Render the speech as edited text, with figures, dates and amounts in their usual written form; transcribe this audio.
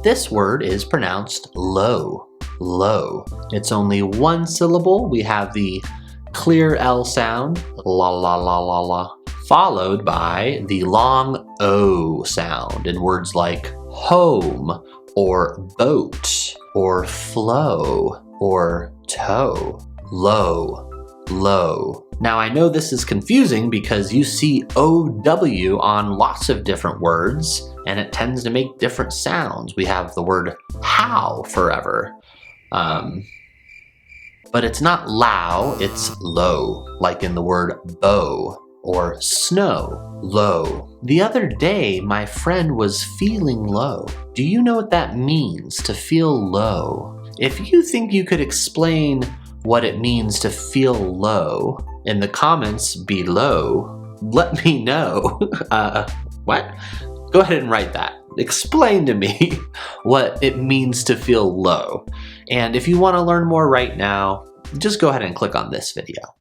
this word is pronounced low, low. It's only one syllable. We have the clear L sound, la la la la la, followed by the long O sound in words like home, or boat, or flow, or toe. Low, low. Now I know this is confusing because you see OW on lots of different words and it tends to make different sounds. We have the word how forever. But it's not low, it's low, like in the word bow or snow, low. The other day, my friend was feeling low. Do you know what that means, to feel low? If you think you could explain what it means to feel low in the comments below, let me know. What? Go ahead and write that. Explain to me what it means to feel low. And if you want to learn more right now, just go ahead and click on this video.